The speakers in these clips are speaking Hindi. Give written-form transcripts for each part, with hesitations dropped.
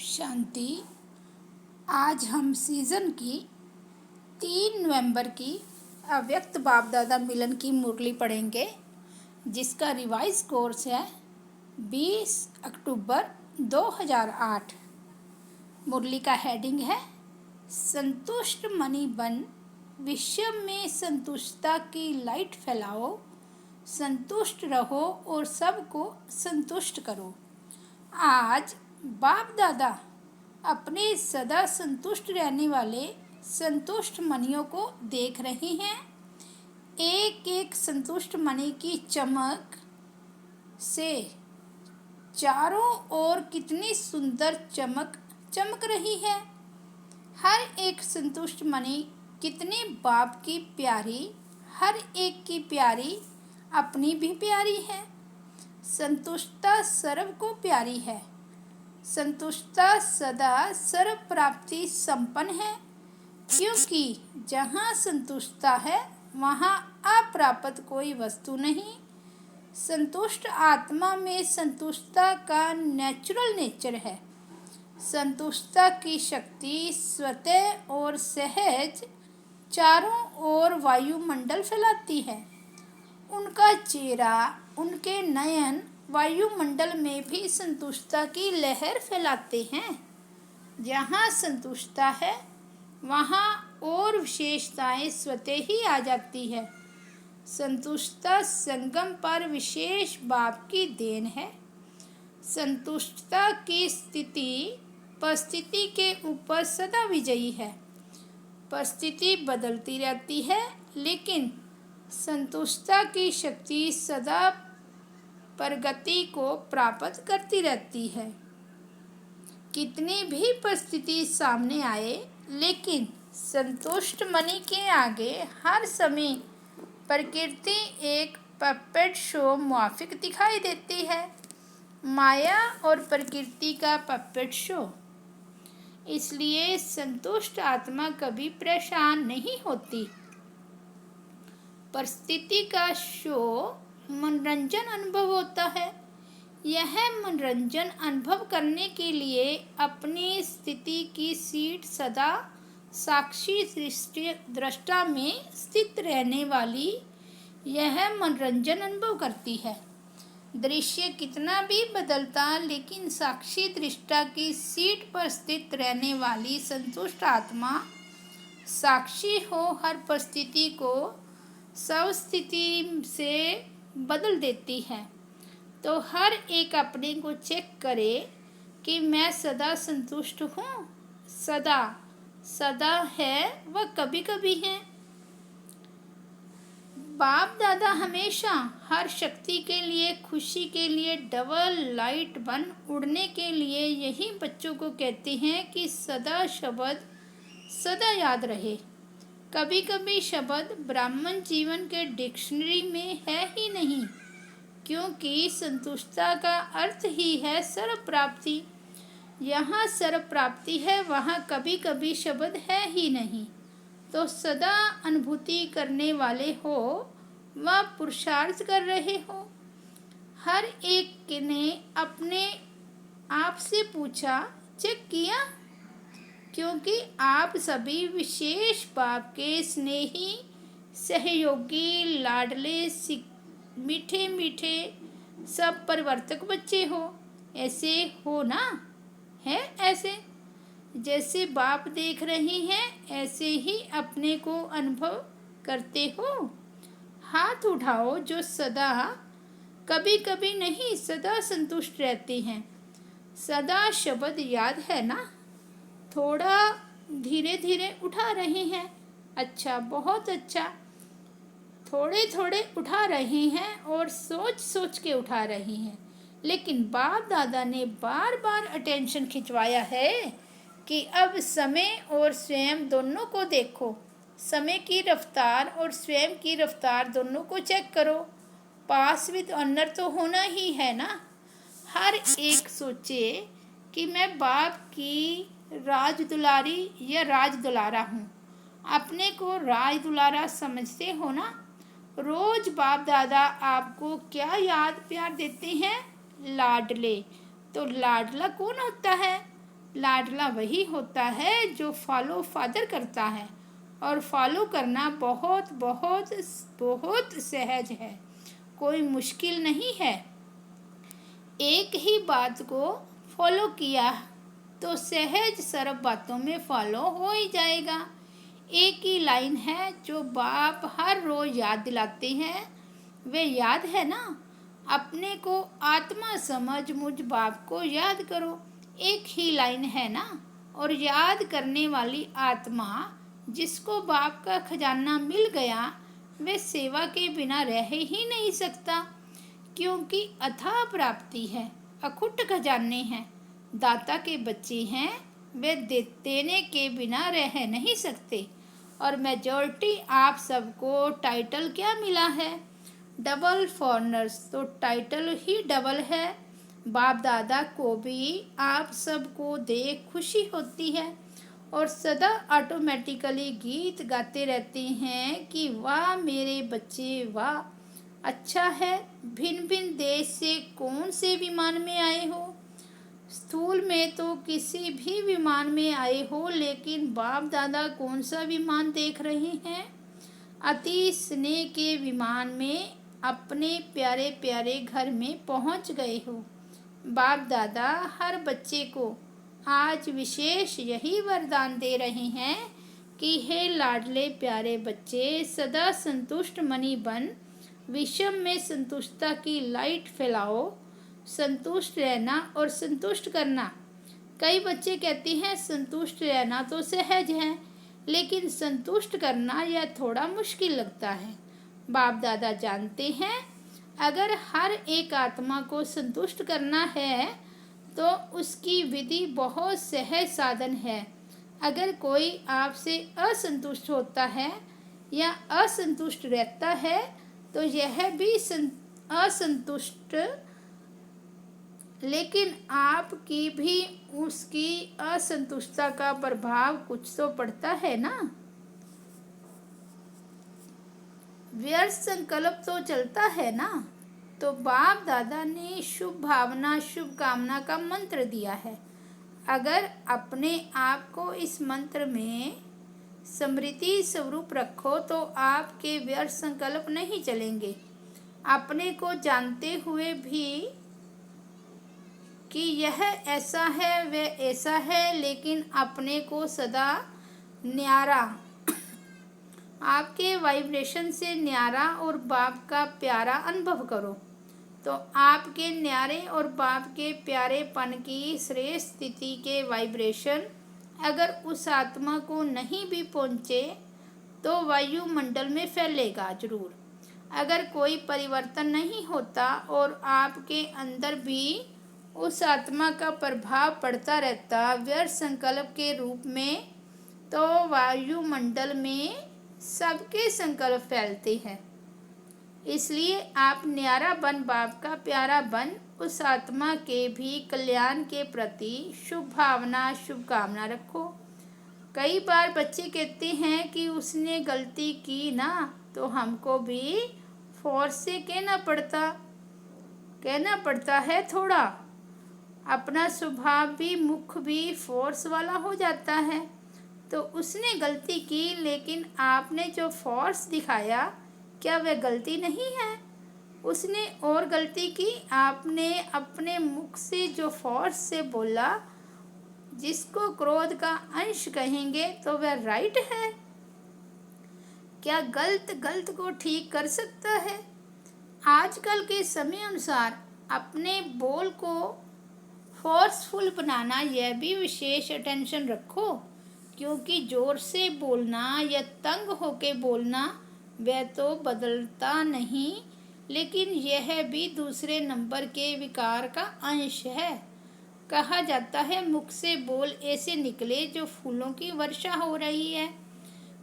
शांति। आज हम सीज़न की 3 नवंबर की अव्यक्त बाप दादा मिलन की मुरली पढ़ेंगे, जिसका रिवाइज कोर्स है 20 अक्टूबर 2008। मुरली का हेडिंग है संतुष्ट मनी बन, विश्व में संतुष्टता की लाइट फैलाओ, संतुष्ट रहो और सबको संतुष्ट करो। आज बाप दादा अपने सदा संतुष्ट रहने वाले संतुष्ट मनियों को देख रहे हैं। एक एक संतुष्ट मणि की चमक से चारों ओर कितनी सुंदर चमक रही है। हर एक संतुष्ट मणि कितनी बाप की प्यारी, हर एक की प्यारी अपनी भी प्यारी है। संतुष्टता सर्व को प्यारी है। संतुष्टता सदा सर्व प्राप्ति संपन्न है, क्योंकि जहाँ संतुष्टता है वहाँ अप्राप्त कोई वस्तु नहीं। संतुष्ट आत्मा में संतुष्टता का नेचुरल नेचर है। संतुष्टता की शक्ति स्वतः और सहज चारों ओर वायुमंडल फैलाती है। उनका चेहरा, उनके नयन वायुमंडल में भी संतुष्टता की लहर फैलाते हैं। जहाँ संतुष्टता है वहाँ और विशेषताएं स्वतः ही आ जाती है। संतुष्टता संगम पर विशेष बाप की देन है। संतुष्टता की स्थिति परिस्थिति के ऊपर सदा विजयी है। परिस्थिति बदलती रहती है, लेकिन संतुष्टता की शक्ति सदा प्रगति को प्राप्त करती रहती है। कितनी भी परिस्थिति सामने आए, लेकिन संतुष्ट मणि के आगे हर समय प्रकृति एक पपेट शो मुआफिक दिखाई देती है। माया और प्रकृति का पपेट शो। इसलिए संतुष्ट आत्मा कभी परेशान नहीं होती। परिस्थिति का शो मनोरंजन अनुभव होता है। यह मनोरंजन अनुभव करने के लिए अपनी स्थिति की सीट सदा साक्षी दृष्टा में स्थित रहने वाली यह मनोरंजन अनुभव करती है। दृश्य कितना भी बदलता, लेकिन साक्षी दृष्टा की सीट पर स्थित रहने वाली संतुष्ट आत्मा साक्षी हो हर परिस्थिति को सब स्थिति से बदल देती है। तो हर एक अपने को चेक करे कि मैं सदा संतुष्ट हूँ। सदा है व कभी कभी है। बाप दादा हमेशा हर शक्ति के लिए, खुशी के लिए, डबल लाइट बन उड़ने के लिए यही बच्चों को कहते हैं कि सदा शब्द सदा याद रहे। कभी कभी शब्द ब्राह्मण जीवन के डिक्शनरी में है ही नहीं, क्योंकि संतुष्टता का अर्थ ही है सर्व प्राप्ति। यहाँ सर्व प्राप्ति है, वहाँ कभी कभी शब्द है ही नहीं। तो सदा अनुभूति करने वाले हो व पुरुषार्थ कर रहे हो। हर एक ने अपने आप से पूछा, चेक किया, क्योंकि आप सभी विशेष बाप के स्नेही, सहयोगी, लाडले, मीठे मीठे सब परिवर्तक बच्चे हो। ऐसे हो ना? है ऐसे? जैसे बाप देख रहे हैं, ऐसे ही अपने को अनुभव करते हो। हाथ उठाओ जो सदा, कभी कभी नहीं, सदा संतुष्ट रहते हैं। सदा शब्द याद है ना? थोड़ा धीरे धीरे उठा रहे हैं। अच्छा, बहुत अच्छा। थोड़े थोड़े उठा रहे हैं और सोच सोच के उठा रहे हैं। लेकिन बाप दादा ने बार बार अटेंशन खिंचवाया है कि अब समय और स्वयं दोनों को देखो। समय की रफ्तार और स्वयं की रफ्तार दोनों को चेक करो। पास विद ऑनर तो होना ही है ना। हर एक सोचे कि मैं बाप की राज दुलारी या राज दुलारा हूँ। अपने को राज दुलारा समझते हो ना। रोज बाप दादा आपको क्या याद प्यार देते हैं? लाडले। तो लाडला कौन होता है? लाडला वही होता है जो फॉलो फादर करता है, और फॉलो करना बहुत बहुत बहुत सहज है, कोई मुश्किल नहीं है। एक ही बात को फॉलो किया तो सहज सरल बातों में फॉलो हो ही जाएगा। एक ही लाइन है जो बाप हर रोज याद दिलाते हैं, वे याद है ना? अपने को आत्मा समझ मुझ बाप को याद करो। एक ही लाइन है ना? और याद करने वाली आत्मा जिसको बाप का खजाना मिल गया, वे सेवा के बिना रह ही नहीं सकता, क्योंकि अथाह प्राप्ति है, अखुट खजाने हैं, दाता के बच्चे हैं, वे देने के बिना रह नहीं सकते। और मेजॉरिटी आप सबको टाइटल क्या मिला है? डबल फॉरनर्स, तो टाइटल ही डबल है। बाप दादा को भी आप सबको देख खुशी होती है और सदा ऑटोमेटिकली गीत गाते रहते हैं कि वाह मेरे बच्चे वाह, अच्छा है। भिन्न भिन्न देश से कौन से विमान में आए हो? स्थूल में तो किसी भी विमान में आए हो, लेकिन बाप दादा कौन सा विमान देख रहे हैं? अति स्नेह के विमान में अपने प्यारे प्यारे घर में पहुंच गए हो। बाप दादा हर बच्चे को आज विशेष यही वरदान दे रहे हैं कि हे लाडले प्यारे बच्चे, सदा संतुष्ट मनी बन, विषम में संतुष्टता की लाइट फैलाओ। संतुष्ट रहना और संतुष्ट करना। कई बच्चे कहते हैं संतुष्ट रहना तो सहज है, लेकिन संतुष्ट करना यह थोड़ा मुश्किल लगता है। बाप दादा जानते हैं, अगर हर एक आत्मा को संतुष्ट करना है तो उसकी विधि बहुत सहज साधन है। अगर कोई आपसे असंतुष्ट होता है या असंतुष्ट रहता है तो यह भी असंतुष्ट, लेकिन आपकी भी उसकी असंतुष्टता का प्रभाव कुछ तो पड़ता है ना। व्यर्थ संकल्प तो चलता है ना। तो बाप दादा ने शुभ भावना शुभ कामना का मंत्र दिया है। अगर अपने आप को इस मंत्र में स्मृति स्वरूप रखो तो आपके व्यर्थ संकल्प नहीं चलेंगे। अपने को जानते हुए भी कि यह ऐसा है वह ऐसा है, लेकिन अपने को सदा न्यारा, आपके वाइब्रेशन से न्यारा और बाप का प्यारा अनुभव करो। तो आपके न्यारे और बाप के प्यारेपन की श्रेष्ठ स्थिति के वाइब्रेशन अगर उस आत्मा को नहीं भी पहुँचे तो वायुमंडल में फैलेगा जरूर। अगर कोई परिवर्तन नहीं होता और आपके अंदर भी उस आत्मा का प्रभाव पड़ता रहता व्यर्थ संकल्प के रूप में, तो वायुमंडल में सबके संकल्प फैलते हैं। इसलिए आप न्यारा बन, बाप का प्यारा बन, उस आत्मा के भी कल्याण के प्रति शुभ भावना शुभ कामना रखो। कई बार बच्चे कहते हैं कि उसने गलती की ना, तो हमको भी फोर्स से कहना पड़ता है थोड़ा। अपना स्वभाव भी मुख भी फोर्स वाला हो जाता है। तो उसने गलती की, लेकिन आपने जो फोर्स दिखाया, क्या वह गलती नहीं है? उसने और गलती की, आपने अपने मुख से जो फोर्स से बोला, जिसको क्रोध का अंश कहेंगे, तो वह राइट है? क्या गलत को ठीक कर सकता है? आजकल के समय अनुसार अपने बोल को फोर्सफुल बनाना, यह भी विशेष अटेंशन रखो, क्योंकि जोर से बोलना या तंग होके बोलना वह तो बदलता नहीं, लेकिन यह भी दूसरे नंबर के विकार का अंश है। कहा जाता है मुख से बोल ऐसे निकले जो फूलों की वर्षा हो रही है।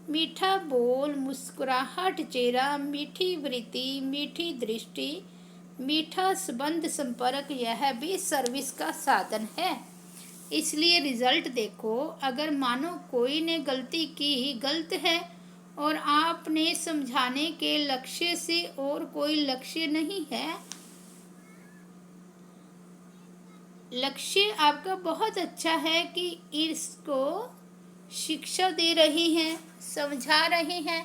मीठा बोल, मुस्कुराहट चेहरा, मीठी वृत्ति, मीठी दृष्टि, मीठा संबंध संपर्क, यह भी सर्विस का साधन है। इसलिए रिजल्ट देखो। अगर मानो कोई ने गलती की, गलत है, और आपने समझाने के लक्ष्य से और कोई लक्ष्य नहीं है, लक्ष्य आपका बहुत अच्छा है कि इसको शिक्षा दे रही हैं, समझा रहे हैं,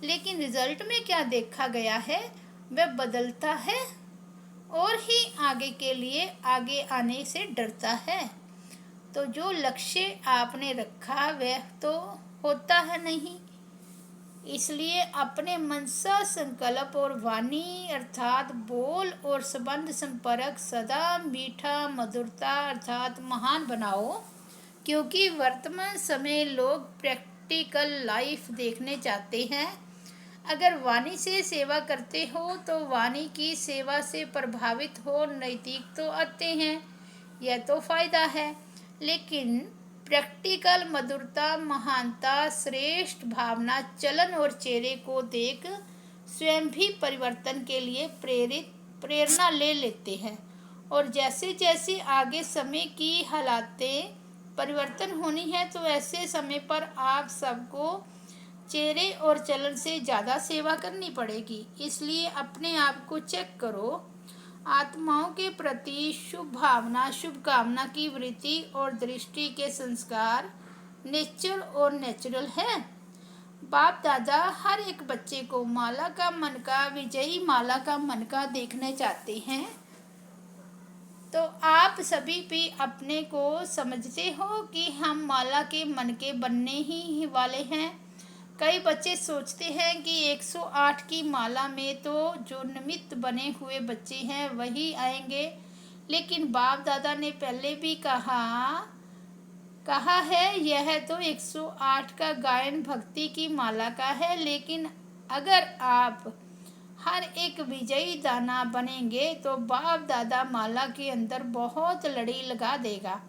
लेकिन रिजल्ट में क्या देखा गया है, वह बदलता है और ही आगे के लिए आगे आने से डरता है। तो जो लक्ष्य आपने रखा वह तो होता है नहीं, इसलिए अपने मनसा संकल्प और वाणी अर्थात बोल और संबंध संपर्क सदा मीठा मधुरता अर्थात महान बनाओ, क्योंकि वर्तमान समय लोग प्रैक्टिकल लाइफ देखने चाहते हैं। अगर वाणी से सेवा करते हो तो वाणी की सेवा से प्रभावित हो नैतिक तो आते हैं, यह तो फायदा है। लेकिन प्रैक्टिकल मधुरता महानता श्रेष्ठ भावना चलन और चेहरे को देख स्वयं भी परिवर्तन के लिए प्रेरणा ले लेते हैं। और जैसे जैसे आगे समय की हालातें परिवर्तन होनी है तो ऐसे समय पर आप सबको चेहरे और चलन से ज़्यादा सेवा करनी पड़ेगी। इसलिए अपने आप को चेक करो। आत्माओं के प्रति शुभ भावना शुभकामना की वृत्ति और दृष्टि के संस्कार नेचर और नेचुरल है। बाप दादा हर एक बच्चे को माला का मनका विजयी माला का मनका देखने चाहते हैं। तो आप सभी भी अपने को समझते हो कि हम माला के मनके बनने ही वाले हैं। कई बच्चे सोचते हैं कि 108 की माला में तो जो निमित्त बने हुए बच्चे हैं वही आएंगे, लेकिन बाप दादा ने पहले भी कहा है यह तो 108 का गायन भक्ति की माला का है। लेकिन अगर आप हर एक विजयी दाना बनेंगे तो बाप दादा माला के अंदर बहुत लड़ी लगा देगा।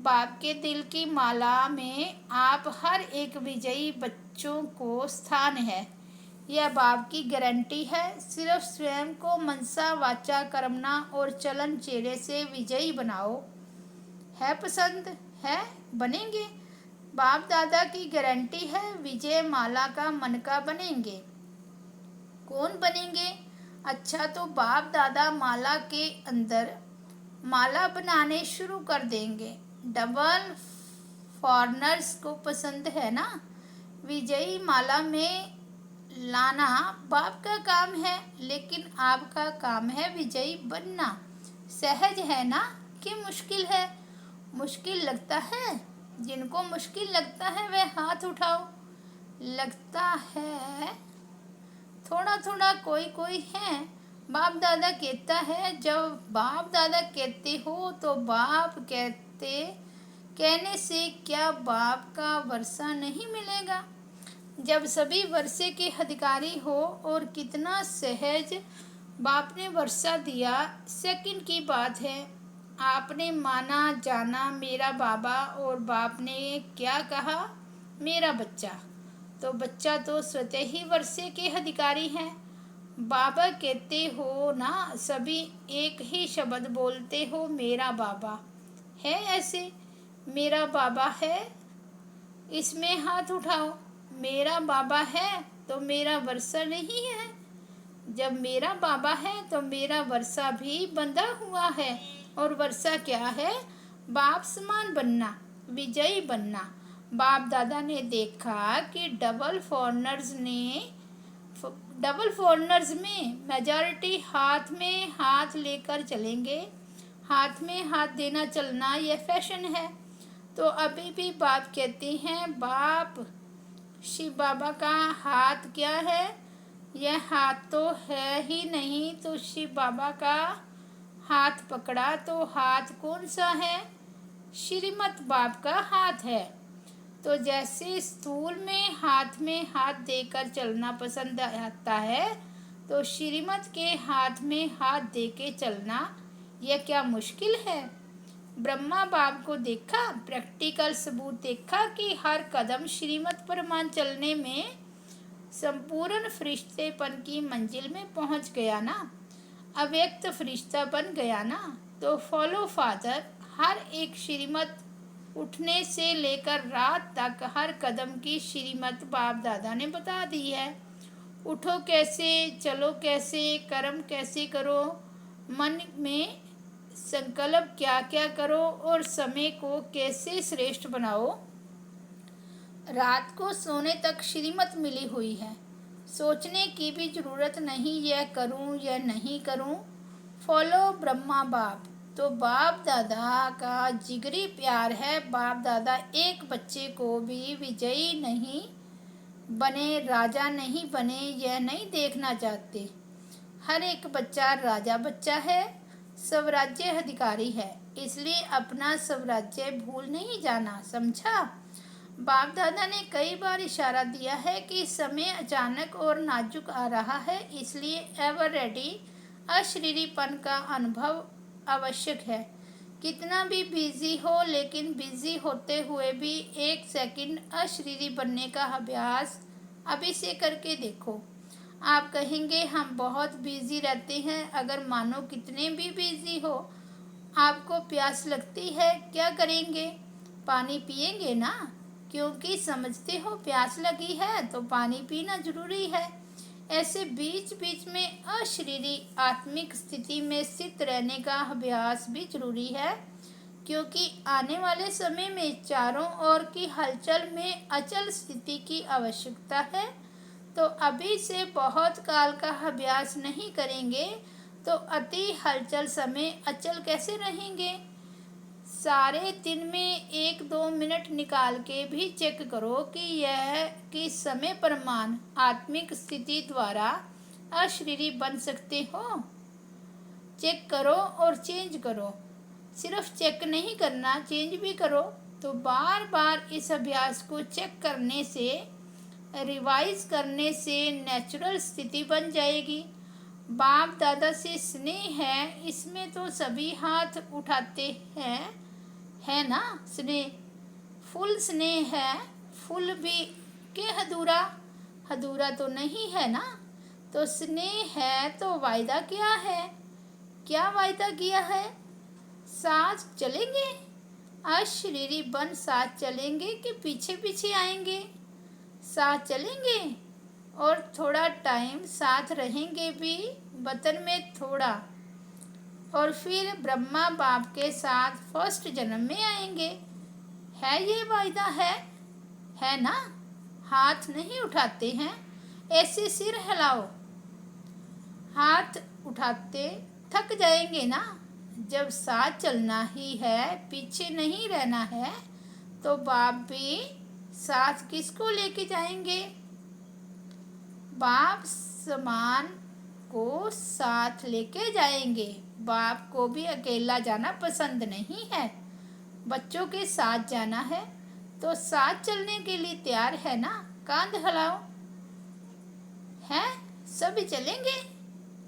बाप के दिल की माला में आप हर एक विजयी बच्चों को स्थान है, यह बाप की गारंटी है। सिर्फ स्वयं को मनसा वाचा कर्मना और चलन चेहरे से विजयी बनाओ। है पसंद है बनेंगे। बाप दादा की गारंटी है विजय माला का मनका बनेंगे। कौन बनेंगे? अच्छा, तो बाप दादा माला के अंदर माला बनाने शुरू कर देंगे। डबल फॉरनर्स को पसंद है ना। विजयी माला में लाना बाप का काम है, लेकिन आपका काम है विजयी बनना। सहज है ना कि मुश्किल है? मुश्किल लगता है? जिनको मुश्किल लगता है वे हाथ उठाओ। लगता है थोड़ा थोड़ा कोई कोई है। बाप दादा कहता है जब बाप दादा कहते हो तो बाप कहने से क्या बाप का वर्षा नहीं मिलेगा? जब सभी वर्षे के अधिकारी हो और कितना सहज बाप ने वर्षा दिया। सेकंड की बात है, आपने माना जाना मेरा बाबा और बाप ने क्या कहा मेरा बच्चा। तो बच्चा तो स्वतः ही वर्षे के अधिकारी हैं। बाबा कहते हो ना, सभी एक ही शब्द बोलते हो मेरा बाबा है। ऐसे मेरा बाबा है इसमें हाथ उठाओ। मेरा बाबा है तो मेरा वर्षा नहीं है। जब मेरा बाबा है तो मेरा वर्षा भी बंधा हुआ है। और वर्षा क्या है? बाप समान बनना, विजयी बनना। बाप दादा ने देखा कि डबल फॉरनर्स में मेजॉरिटी हाथ में हाथ लेकर चलेंगे। हाथ में हाथ देना चलना यह फैशन है। तो अभी भी बाप कहते हैं बाप शिव बाबा का हाथ क्या है? यह हाथ तो है ही नहीं। तो शिव बाबा का हाथ पकड़ा तो हाथ कौन सा है? श्रीमत बाप का हाथ है। तो जैसे स्थूल में हाथ देकर चलना पसंद आता है, तो श्रीमत के हाथ में हाथ देके चलना यह क्या मुश्किल है? ब्रह्मा बाप को देखा, प्रैक्टिकल सबूत देखा कि हर कदम श्रीमत पर मान चलने में संपूर्ण फरिश्तेपन की मंजिल में पहुंच गया ना, अव्यक्त फरिश्ता बन गया ना। तो फॉलो फादर हर एक श्रीमत उठने से लेकर रात तक हर कदम की श्रीमत बाप दादा ने बता दी है। उठो कैसे, चलो कैसे, कर्म कैसे करो, मन में संकल्प क्या क्या करो और समय को कैसे श्रेष्ठ बनाओ। रात को सोने तक श्रीमत मिली हुई है, सोचने की भी जरूरत नहीं यह करूं या नहीं करूं। फॉलो ब्रह्मा बाप। तो बाप दादा का जिगरी प्यार है। बाप दादा एक बच्चे को भी विजयी नहीं बने, राजा नहीं बने, यह नहीं देखना चाहते। हर एक बच्चा राजा बच्चा है, स्वराज्य अधिकारी है, इसलिए अपना स्वराज्य भूल नहीं जाना, समझा। बाप दादा ने कई बार इशारा दिया है कि समय अचानक और नाजुक आ रहा है, इसलिए एवर रेडी अशरीरीपन का अनुभव आवश्यक है। कितना भी बिजी हो, लेकिन बिजी होते हुए भी एक सेकंड अशरीरी बनने का अभ्यास अभी से करके देखो। आप कहेंगे हम बहुत बिजी रहते हैं। अगर मानो कितने भी बिजी हो, आपको प्यास लगती है, क्या करेंगे? पानी पिएंगे ना, क्योंकि समझते हो प्यास लगी है तो पानी पीना जरूरी है। ऐसे बीच बीच में अशरीरी आत्मिक स्थिति में स्थित रहने का अभ्यास भी जरूरी है, क्योंकि आने वाले समय में चारों ओर की हलचल में अचल स्थिति की आवश्यकता है। तो अभी से बहुत काल का अभ्यास नहीं करेंगे तो अति हलचल समय अचल कैसे रहेंगे। सारे दिन में 1-2 मिनट निकाल के भी चेक करो कि समय प्रमाण आत्मिक स्थिति द्वारा अशरीरी बन सकते हो। चेक करो और चेंज करो। सिर्फ चेक नहीं करना, चेंज भी करो। तो बार बार इस अभ्यास को चेक करने से, रिवाइज करने से नेचुरल स्थिति बन जाएगी। बाप दादा से स्नेह है, इसमें तो सभी हाथ उठाते हैं, है ना। स्नेह, फुल स्नेह है, फुल भी के अधूरा, अधूरा तो नहीं है ना। तो स्नेह है तो वायदा क्या है, क्या वायदा किया है? साथ चलेंगे, अशरीरी बन साथ चलेंगे कि पीछे पीछे आएंगे? साथ चलेंगे और थोड़ा टाइम साथ रहेंगे भी, वतन में थोड़ा, और फिर ब्रह्मा बाप के साथ फर्स्ट जन्म में आएंगे। है ये वायदा है ना। हाथ नहीं उठाते हैं, ऐसे सिर हिलाओ। हाथ उठाते थक जाएंगे ना। जब साथ चलना ही है, पीछे नहीं रहना है, तो बाप भी साथ किसको लेके जाएंगे? बाप समान को साथ लेके जाएंगे। बाप को भी अकेला जाना पसंद नहीं है, बच्चों के साथ जाना है। तो साथ चलने के लिए तैयार है ना? कांध हिलाओ। है, सभी चलेंगे?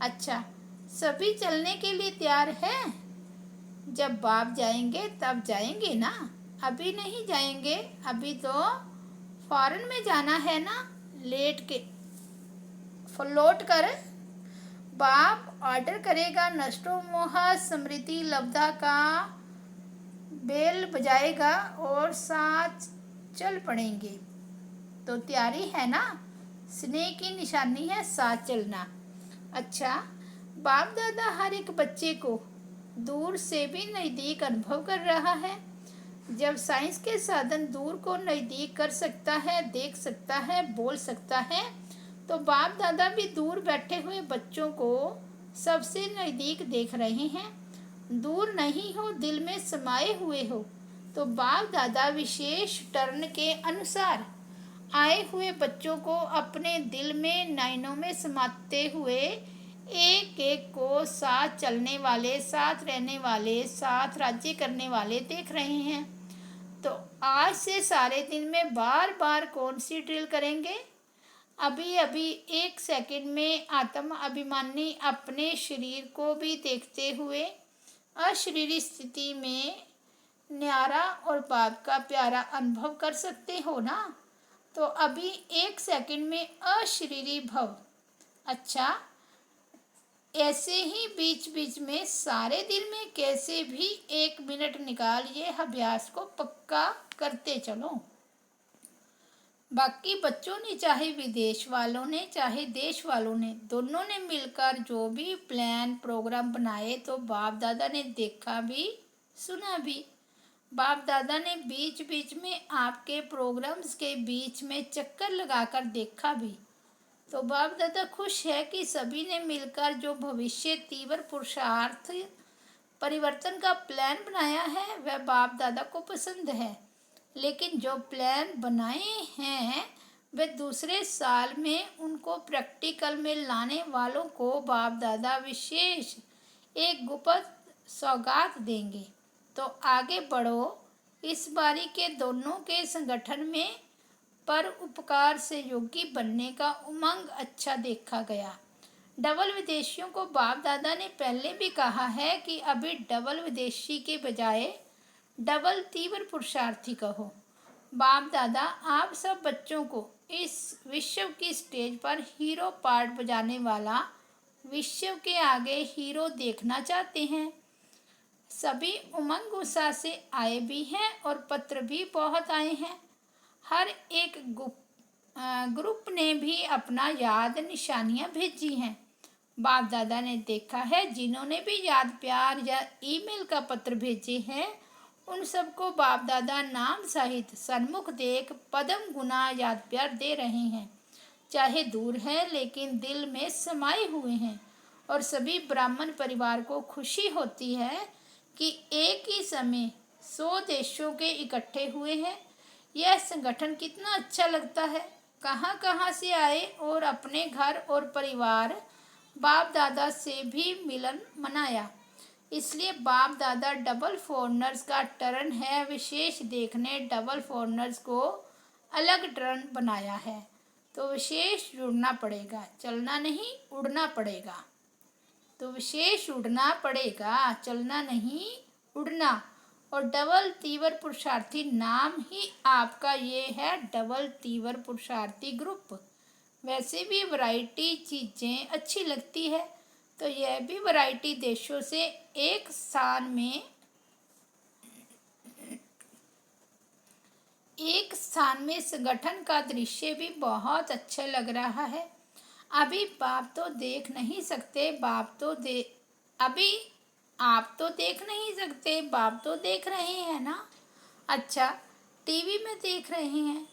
अच्छा, सभी चलने के लिए तैयार है। जब बाप जाएंगे तब जाएंगे ना, अभी नहीं जाएंगे। अभी तो फॉरेन में जाना है ना, लेट के फ्लोट कर। बाप ऑर्डर करेगा, नष्टो मोह स्मृति लब्धा का बेल बजाएगा और साथ चल पड़ेंगे। तो तैयारी है ना। स्नेह की निशानी है साथ चलना। अच्छा, बाप दादा हर एक बच्चे को दूर से भी नज़दीक अनुभव कर रहा है। जब साइंस के साधन दूर को नज़दीक कर सकता है, देख सकता है, बोल सकता है, तो बाप दादा भी दूर बैठे हुए बच्चों को सबसे नज़दीक देख रहे हैं। दूर नहीं हो, दिल में समाये हुए हो। तो बाप दादा विशेष टर्न के अनुसार आए हुए बच्चों को अपने दिल में नयनों में समाते हुए एक एक को साथ चलने वाले, साथ रहने वाले, साथ राज्य करने वाले देख रहे हैं। तो आज से सारे दिन में बार बार कौन सी ड्रिल करेंगे? अभी अभी 1 सेकंड में आत्म अभिमानी अपने शरीर को भी देखते हुए अशरीरी स्थिति में न्यारा और बाप का प्यारा अनुभव कर सकते हो ना। तो अभी 1 सेकंड में अशरीरी भव। अच्छा, ऐसे ही बीच बीच में सारे दिन में कैसे भी 1 मिनट निकाल ये अभ्यास को पक्का करते चलो। बाकी बच्चों ने, चाहे विदेश वालों ने चाहे देश वालों ने, दोनों ने मिलकर जो भी प्लान प्रोग्राम बनाए तो बाप दादा ने देखा भी, सुना भी। बाप दादा ने बीच बीच में आपके प्रोग्राम्स के बीच में चक्कर लगाकर देखा भी। तो बाप दादा खुश है कि सभी ने मिलकर जो भविष्य तीव्र पुरुषार्थ परिवर्तन का प्लान बनाया है वह बाप दादा को पसंद है। लेकिन जो प्लान बनाए हैं वे दूसरे साल में उनको प्रैक्टिकल में लाने वालों को बाप दादा विशेष एक गुप्त सौगात देंगे। तो आगे बढ़ो। इस बारी के दोनों के संगठन में पर उपकार से योगी बनने का उमंग अच्छा देखा गया। डबल विदेशियों को बाप दादा ने पहले भी कहा है कि अभी डबल विदेशी के बजाय डबल तीव्र पुरुषार्थी कहो। बाप दादा आप सब बच्चों को इस विश्व की स्टेज पर हीरो पार्ट बजाने वाला, विश्व के आगे हीरो देखना चाहते हैं। सभी उमंग उत्साह से आए भी हैं और पत्र भी बहुत आए हैं। हर एक ग्रुप ने भी अपना याद निशानियां भेजी हैं। बाप दादा ने देखा है जिन्होंने भी याद प्यार या ईमेल का पत्र भेजे हैं उन सबको बाप दादा नाम सहित सन्मुख देख पदम गुना याद प्यार दे रहे हैं। चाहे दूर है लेकिन दिल में समाये हुए हैं। और सभी ब्राह्मण परिवार को खुशी होती है कि एक ही समय 100 देशों के इकट्ठे हुए हैं। यह संगठन कितना अच्छा लगता है। कहाँ कहाँ से आए और अपने घर और परिवार बाप दादा से भी मिलन मनाया। इसलिए बाप दादा डबल फॉरनर्स का टर्न है विशेष देखने। डबल फॉरनर्स को अलग टर्न बनाया है तो विशेष जुड़ना पड़ेगा, चलना नहीं उड़ना पड़ेगा। तो विशेष उड़ना पड़ेगा, चलना नहीं उड़ना। और डबल तीव्र पुरुषार्थी नाम ही आपका ये है, डबल तीव्र पुरुषार्थी ग्रुप। वैसे भी वैरायटी चीज़ें अच्छी लगती है तो यह भी वैरायटी देशों से एक स्थान में संगठन का दृश्य भी बहुत अच्छा लग रहा है। अभी बाप तो देख नहीं सकते, अभी आप तो देख नहीं सकते, बाप तो देख रहे हैं ना। अच्छा, टीवी में देख रहे हैं।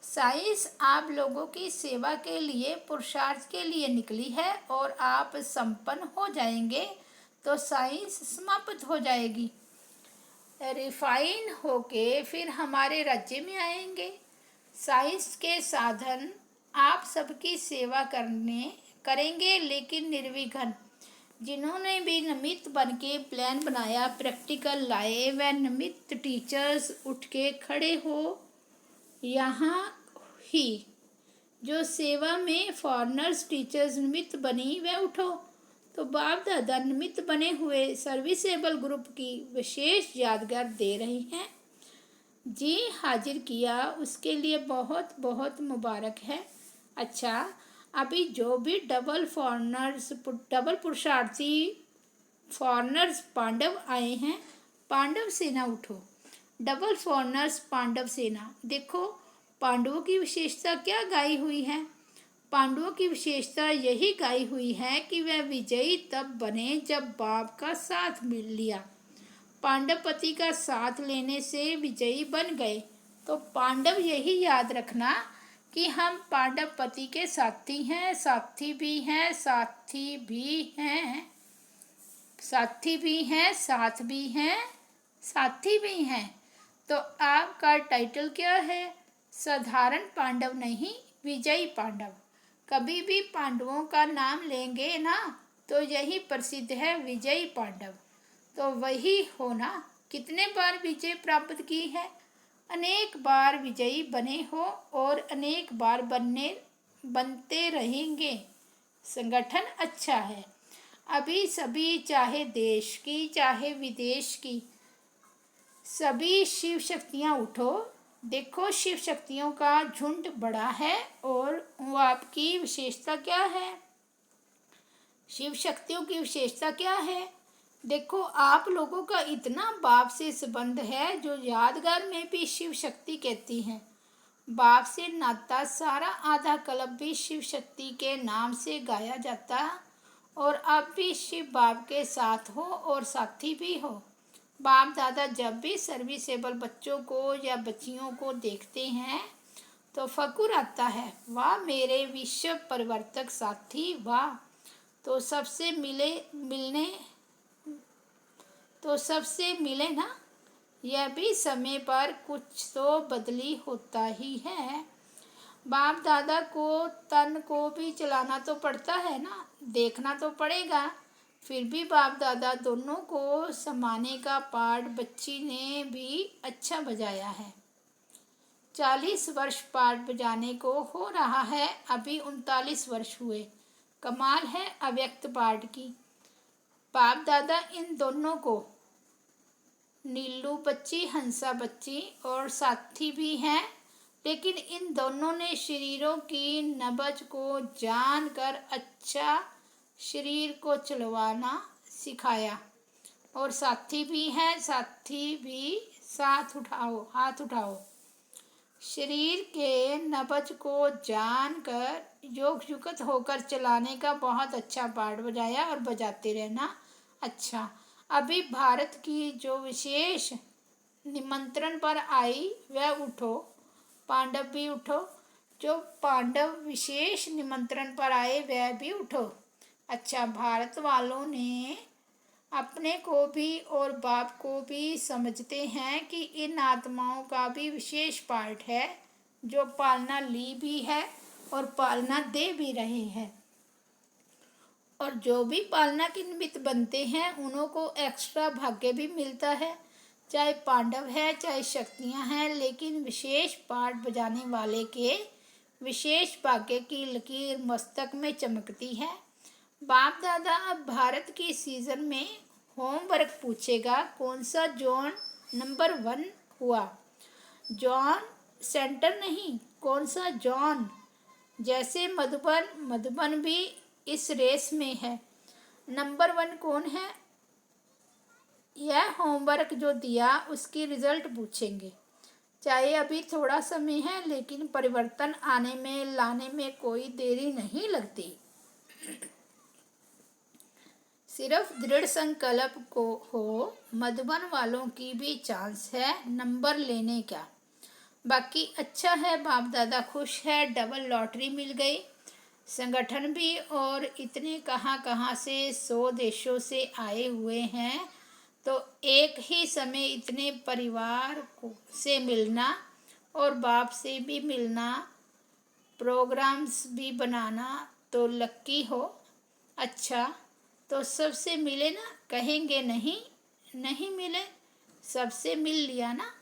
साइंस आप लोगों की सेवा के लिए, पुरुषार्थ के लिए निकली है और आप संपन्न हो जाएंगे तो साइंस समाप्त हो जाएगी, रिफाइन होके फिर हमारे राज्य में आएंगे। साइंस के साधन आप सबकी सेवा करेंगे लेकिन निर्विघ्न। जिन्होंने भी निमित्त बन के प्लान बनाया, प्रैक्टिकल लाए, वह निमित्त टीचर्स उठ के खड़े हो यहाँ ही। जो सेवा में फॉरनर्स टीचर्स निमित्त बनी वह उठो। तो बाप दादा निमित्त बने हुए सर्विसेबल ग्रुप की विशेष यादगार दे रहे हैं। जी हाजिर किया उसके लिए बहुत बहुत मुबारक है। अच्छा, अभी जो भी डबल पुरुषार्थी फॉरनर्स पांडव आए हैं, पांडव सेना उठो। डबल फॉरनर्स पांडव सेना, देखो पांडवों की विशेषता क्या गाई हुई है। पांडवों की विशेषता यही गाई हुई है कि वह विजयी तब बने जब बाप का साथ मिल लिया। पांडव पति का साथ लेने से विजयी बन गए। तो पांडव यही याद रखना कि हम पांडव पति के साथी हैं, साथी भी हैं, साथी भी हैं, साथी भी हैं, साथ भी हैं, साथी भी हैं। तो आपका टाइटल क्या है? साधारण पांडव नहीं, विजयी पांडव। कभी भी पांडवों का नाम लेंगे ना तो यही प्रसिद्ध है, विजयी पांडव। तो वही होना। कितने बार विजय प्राप्त की है? अनेक बार विजयी बने हो और अनेक बार बनते रहेंगे। संगठन अच्छा है। अभी सभी, चाहे देश की चाहे विदेश की, सभी शिव शक्तियाँ उठो। देखो शिव शक्तियों का झुंड बड़ा है और वो आपकी विशेषता क्या है? शिव शक्तियों की विशेषता क्या है? देखो आप लोगों का इतना बाप से संबंध है जो यादगार में भी शिव शक्ति कहती हैं। बाप से नाता सारा आधा कल्प भी शिव शक्ति के नाम से गाया जाता और अब भी शिव बाप के साथ हो और साथी भी हो। बाप दादा जब भी सर्विसेबल बच्चों को या बच्चियों को देखते हैं तो फकुर आता है, वाह मेरे विश्व परिवर्तक साथी, वाह। तो सबसे मिले ना। यह भी समय पर कुछ तो बदली होता ही है। बाप दादा को तन को भी चलाना तो पड़ता है ना, देखना तो पड़ेगा। फिर भी बाप दादा दोनों को समाने का पाठ बच्ची ने भी अच्छा बजाया है। 40 वर्ष पाठ बजाने को हो रहा है, अभी 39 वर्ष हुए। कमाल है अव्यक्त पाठ की। बाप दादा इन दोनों को, नीलू बच्ची, हंसा बच्ची और साथी भी हैं, लेकिन इन दोनों ने शरीरों की नब्ज को जानकर अच्छा शरीर को चलवाना सिखाया। और साथी भी हैं, साथी भी साथ उठाओ, हाथ उठाओ। शरीर के नब्ज को जानकर युक्त होकर चलाने का बहुत अच्छा पाठ बजाया और बजाते रहना। अच्छा, अभी भारत की जो विशेष निमंत्रण पर आई वह उठो। पांडव भी उठो। जो पांडव विशेष निमंत्रण पर आए वह भी उठो। अच्छा, भारत वालों ने अपने को भी और बाप को भी समझते हैं कि इन आत्माओं का भी विशेष पार्ट है, जो पालना ली भी है और पालना दे भी रहे हैं। और जो भी पालना के निमित्त बनते हैं उन्हों को एक्स्ट्रा भाग्य भी मिलता है, चाहे पांडव है चाहे शक्तियाँ हैं, लेकिन विशेष पाठ बजाने वाले के विशेष भाग्य की लकीर मस्तक में चमकती है। बाप दादा अब भारत की सीजन में होमवर्क पूछेगा, कौन सा जोन नंबर 1 हुआ। जॉन सेंटर नहीं, कौन सा जॉन। जैसे मधुबन भी इस रेस में है। नंबर 1 कौन है, यह होमवर्क जो दिया उसकी रिजल्ट पूछेंगे। चाहे अभी थोड़ा समय है, लेकिन परिवर्तन लाने में कोई देरी नहीं लगती। सिर्फ दृढ़ संकल्प को हो। मधुबन वालों की भी चांस है नंबर लेने का। बाकी अच्छा है, बाप दादा खुश है, डबल लॉटरी मिल गई। संगठन भी और इतने कहाँ से 100 देशों से आए हुए हैं, तो एक ही समय इतने परिवार से मिलना और बाप से भी मिलना, प्रोग्राम्स भी बनाना, तो लक्की हो। अच्छा, तो सबसे मिले ना, कहेंगे नहीं मिले, सबसे मिल लिया ना।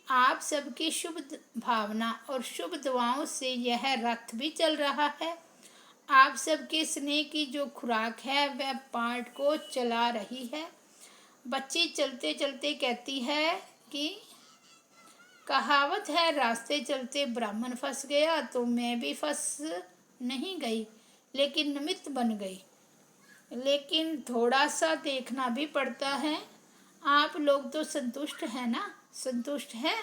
आप सबकी शुभ भावना और शुभ दुआओं से यह रथ भी चल रहा है। आप सबके स्नेह की जो खुराक है वह पाठ को चला रही है। बच्ची चलते चलते कहती है कि कहावत है, रास्ते चलते ब्राह्मण फंस गया, तो मैं भी फंस नहीं गई, लेकिन निमित्त बन गई। लेकिन थोड़ा सा देखना भी पड़ता है। आप लोग तो संतुष्ट है ना, संतुष्ट है।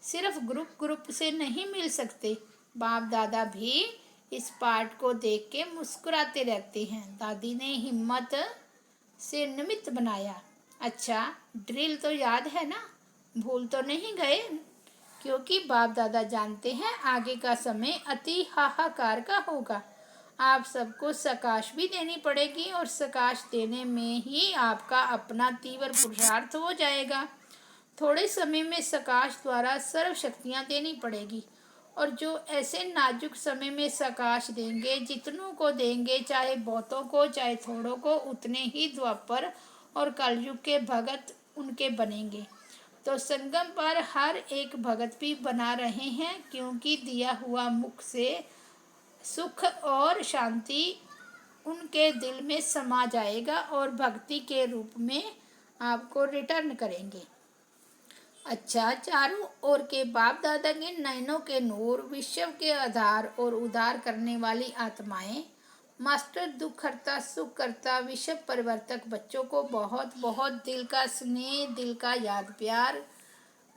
सिर्फ ग्रुप से नहीं मिल सकते। बाप दादा भी इस पाठ को देख के मुस्कुराते रहते हैं। दादी ने हिम्मत से निमित्त बनाया। अच्छा, ड्रिल तो याद है ना, भूल तो नहीं गए, क्योंकि बाप दादा जानते हैं आगे का समय अति हाहाकार का होगा। आप सबको सकाश भी देनी पड़ेगी और सकाश देने में ही आपका अपना तीव्र पुरुषार्थ हो जाएगा। थोड़े समय में सकाश द्वारा सर्व शक्तियाँ देनी पड़ेगी, और जो ऐसे नाजुक समय में सकाश देंगे, जितनों को देंगे, चाहे बहुतों को चाहे थोड़ों को, उतने ही द्वापर और कलयुग के भगत उनके बनेंगे। तो संगम पर हर एक भगत भी बना रहे हैं, क्योंकि दिया हुआ मुख से सुख और शांति उनके दिल में समा जाएगा और भक्ति के रूप में आपको रिटर्न करेंगे। अच्छा, चारों ओर के बाप दादा के नयनों के नूर, विश्व के आधार और उद्धार करने वाली आत्माएं, मास्टर दुख हरता सुख करता विश्व परिवर्तक बच्चों को बहुत बहुत दिल का स्नेह, दिल का याद प्यार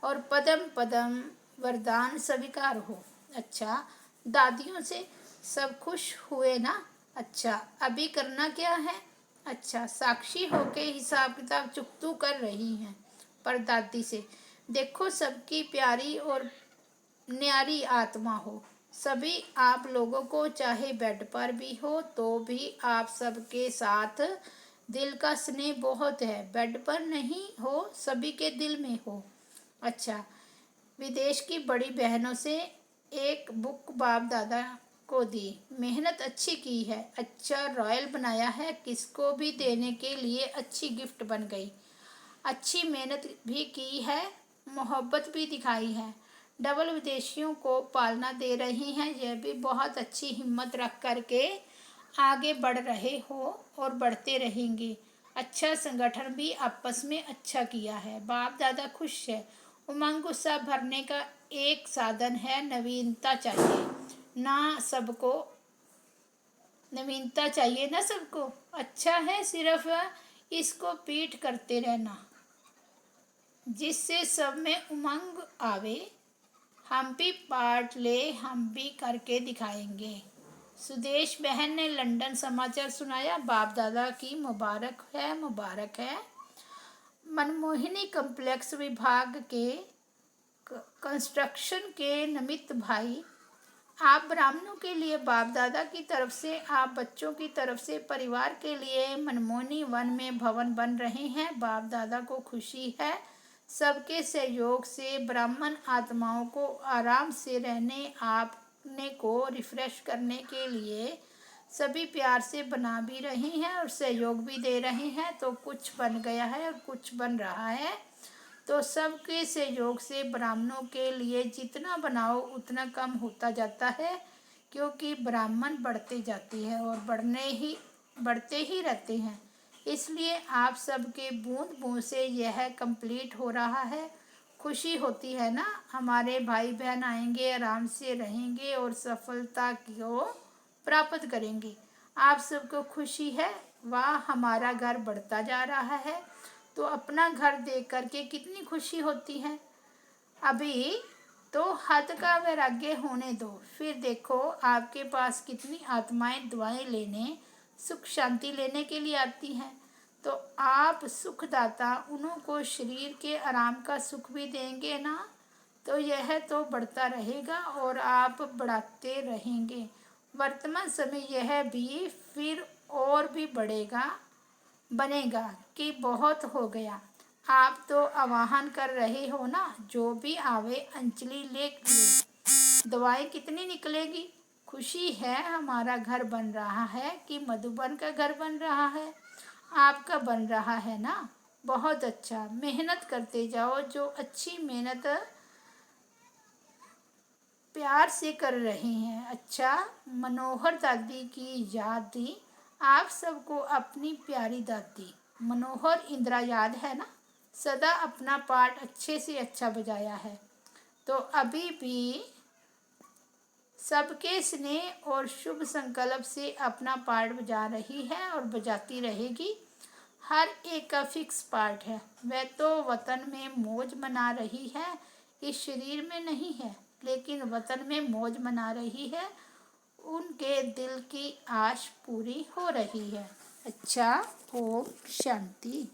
और पदम पदम वरदान स्वीकार हो। अच्छा, दादियों से सब खुश हुए ना? अच्छा, अभी करना क्या है? अच्छा, साक्षी होके हिसाब किताब चुकतू कर रही हैं। पर दादी से, देखो सबकी प्यारी और न्यारी आत्मा हो। सभी आप लोगों को चाहे बेड पर भी हो तो भी आप सबके साथ दिल का स्नेह बहुत है। बेड पर नहीं हो, सभी के दिल में हो। अच्छा, विदेश की बड़ी बहनों से एक बुक बाप दादा को दी। मेहनत अच्छी की है, अच्छा रॉयल बनाया है, किसको भी देने के लिए अच्छी गिफ्ट बन गई। अच्छी मेहनत भी की है, मोहब्बत भी दिखाई है। डबल विदेशियों को पालना दे रही हैं, यह भी बहुत अच्छी हिम्मत रख करके आगे बढ़ रहे हो और बढ़ते रहेंगे। अच्छा संगठन भी आपस में अच्छा किया है। बाप दादा खुश है। उमंग उत्साह भरने का एक साधन है, नवीनता चाहिए ना सबको। नवीनता चाहिए ना सबको। अच्छा है सिर्फ इसको पीठ करते रहना, जिससे सब में उमंग आवे। हम भी पार्ट ले, हम भी करके दिखाएंगे। सुदेश बहन ने लंदन समाचार सुनाया। बाप दादा की मुबारक है, मुबारक है। मनमोहिनी कॉम्प्लेक्स विभाग के कंस्ट्रक्शन के निमित्त भाई, आप ब्राह्मणों के लिए बाप दादा की तरफ से, आप बच्चों की तरफ से परिवार के लिए मनमोहनी वन में भवन बन रहे हैं। बाप दादा को खुशी है। सबके सहयोग से ब्राह्मण आत्माओं को आराम से रहने, आपने को रिफ्रेश करने के लिए सभी प्यार से बना भी रहे हैं और सहयोग भी दे रहे हैं। तो कुछ बन गया है और कुछ बन रहा है। तो सबके सहयोग से ब्राह्मणों के लिए जितना बनाओ उतना कम होता जाता है, क्योंकि ब्राह्मण बढ़ते जाते हैं और बढ़ते ही रहते हैं। इसलिए आप सबके बूंद बूंद से यह कंप्लीट हो रहा है। खुशी होती है ना? हमारे भाई बहन आएंगे, आराम से रहेंगे और सफलता को प्राप्त करेंगे। आप सबको खुशी है? वाह, हमारा घर बढ़ता जा रहा है। तो अपना घर देख करके कितनी खुशी होती है। अभी तो हद का वैराग्य होने दो, फिर देखो आपके पास कितनी आत्माएं दुआएं लेने, सुख शांति लेने के लिए आती हैं। तो आप सुखदाता उन्हों को शरीर के आराम का सुख भी देंगे ना, तो यह तो बढ़ता रहेगा और आप बढ़ाते रहेंगे। वर्तमान समय यह भी फिर और भी बढ़ेगा, बनेगा कि बहुत हो गया। आप तो आवाहन कर रहे हो ना, जो भी आवे अंजलि ले ले। दवाएं कितनी निकलेगी। खुशी है हमारा घर बन रहा है कि मधुबन का घर बन रहा है? आपका बन रहा है ना? बहुत अच्छा, मेहनत करते जाओ। जो अच्छी मेहनत प्यार से कर रहे हैं। अच्छा, मनोहर दादी की याद दी आप सबको अपनी प्यारी दादी। मनोहर इंदिरा याद है ना? सदा अपना पार्ट अच्छे से अच्छा बजाया है, तो अभी भी सबके स्नेह और शुभ संकल्प से अपना पार्ट बजा रही है और बजाती रहेगी। हर एक का फिक्स पार्ट है। वह तो वतन में मौज मना रही है, इस शरीर में नहीं है, लेकिन वतन में मौज मना रही है। उनके दिल की आश पूरी हो रही है। अच्छा, ओम शांति।